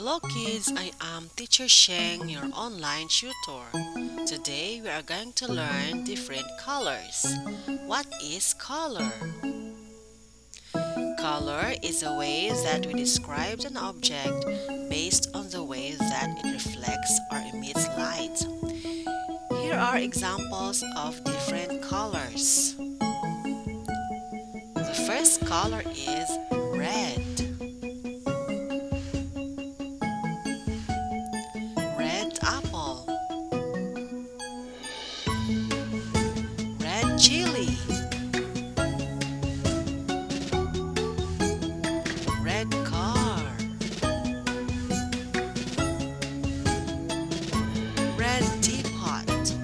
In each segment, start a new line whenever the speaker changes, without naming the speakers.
Hello kids, I am Teacher Sheng, your online tutor. Today we are going to learn different colors. What is color? Color is a way that we describe an object based on the way that it reflects or emits light. Here are examples of different colors. The first color is red. Red apple. Red chili. Red car. Red teapot.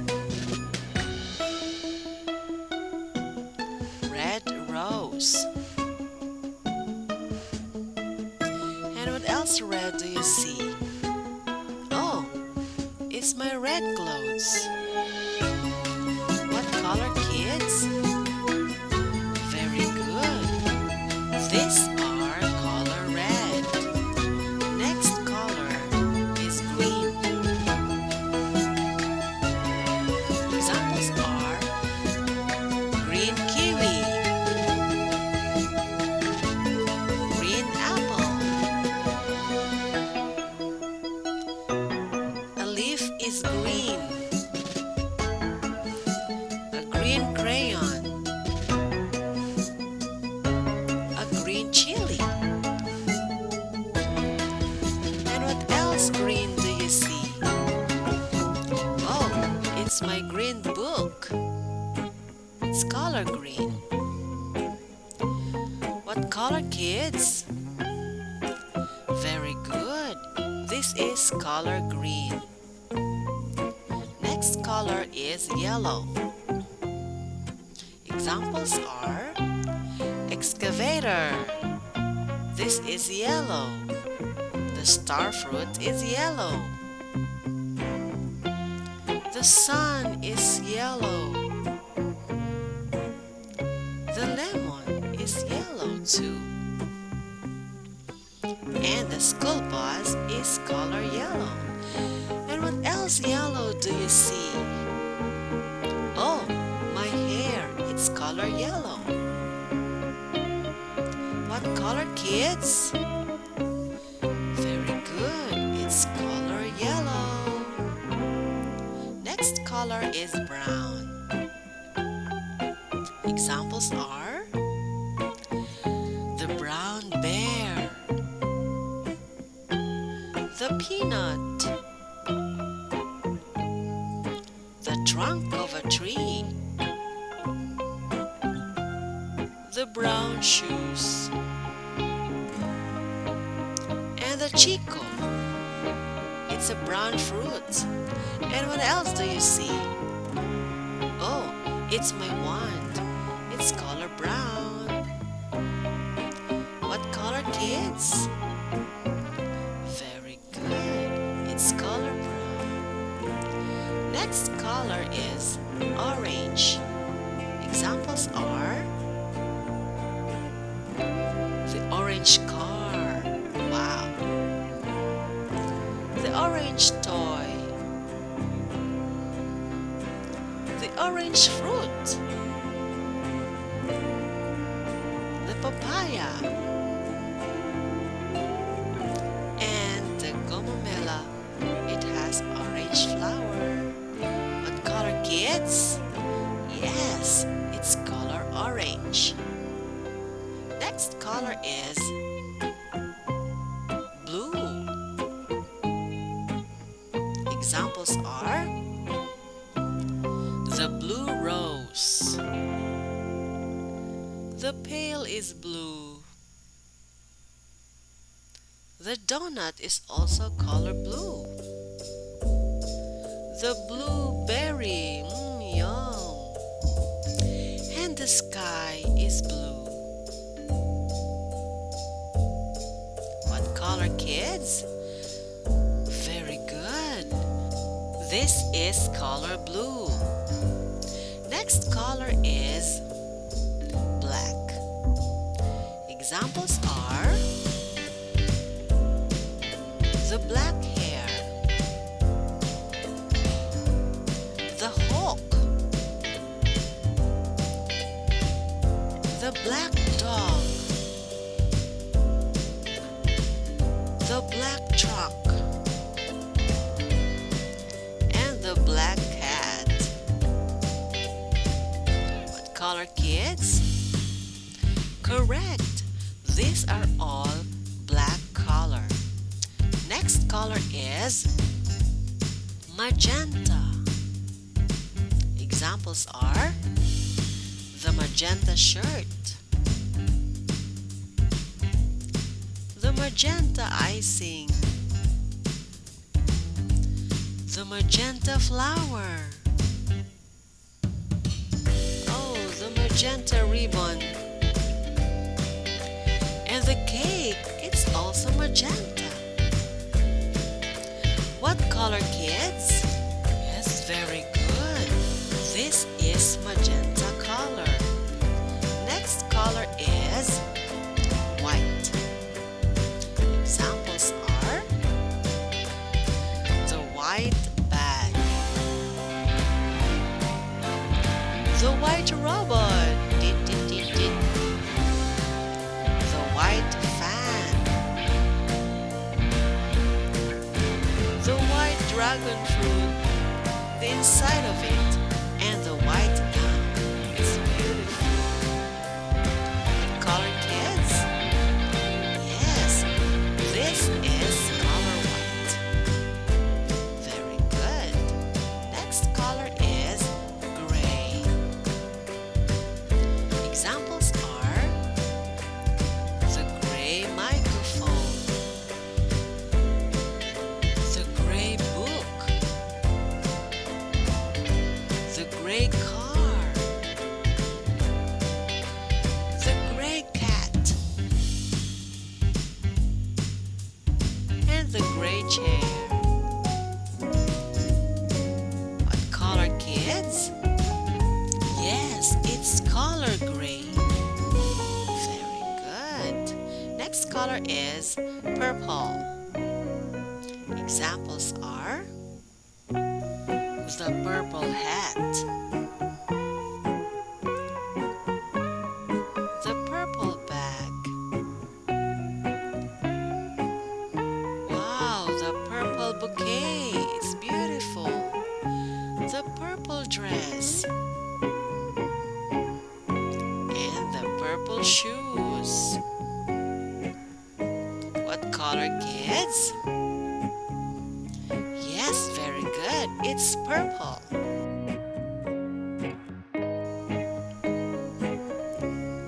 Red rose. And what else red do you see? Oh, it's my red clothes. What color, kids? Very good. These are color red. Next color is green. Examples are green kiwi, green apple. A leaf is green. A green crayon. A green chili. And what else green do you see? Oh, it's my green book. It's color green. What color, kids? Very good. This is color green. Next color is yellow. Examples are excavator. This is yellow. The star fruit is yellow. The sun is yellow. The lemon is yellow too. And the school bus is color yellow. And what else yellow do you see? Oh, my hair, it's color yellow. What color, kids? Very good, it's color yellow. Next color is brown. Examples are the brown bear, the peanut, the trunk of a tree, the brown shoes, and the chico. It's a brown fruit. And what else do you see? Oh, it's my wand. It's color brown. What color, kids? Very good. It's color brown. Next color is orange. Examples are the orange car. Wow. The orange toy. The orange fruit. The papaya. And the gomomela. It has orange flower. What color, kids? Yes, it's color orange. Next color is blue. Examples are the blue rose. The pail is blue. The donut is also color blue. The blueberry, yum. And the sky is blue. What color, kids? Very good. This is color blue. Next color is black. Examples are The black hare. The hawk. The black dog. The black truck. And the black cat. What color, kids? Correct. These are all black color. Next color is magenta. Examples are the magenta shirt, the magenta icing, the magenta flower, oh, the magenta ribbon, and the cake, it's also magenta. What color, kids? Yes, very good. This is magenta color. Next color is white. Examples are the white bag, the white robot, the white fan, the white dragon fruit, the inside of it, and the white gun. It's beautiful. What color, kids? Yes, this is color white. Very good. Next color is gray. Examples are the gray microphone, the gray book, the gray car, the gray cat, and the gray chair. What color, kids? Yes, it's color gray. Very good. Next color is purple. Examples are the purple hat, the purple bag, wow, the purple bouquet, it's beautiful, the purple dress, and the purple shoes. What color, kids? Yes, very good. It's purple.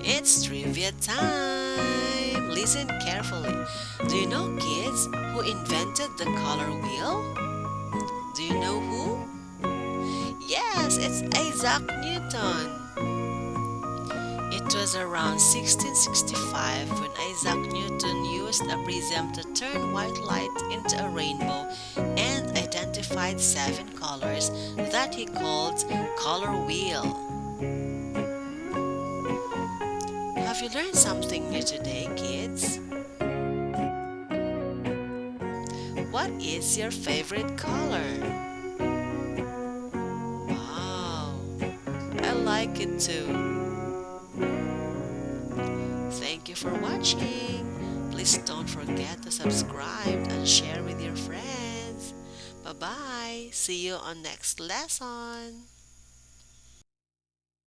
It's trivia time. Listen carefully. Do you know, kids, who invented the color wheel? Do you know who? Yes, it's Isaac Newton. It was around 1665 when Isaac Newton used a prism to turn white light into a rainbow and identified 7 colors that he called color wheel. Have you learned something new today, kids? What is your favorite color? Wow, I like it too. Thank you for watching. Please don't forget to subscribe and share with your friends. Bye-bye. See you on next lesson.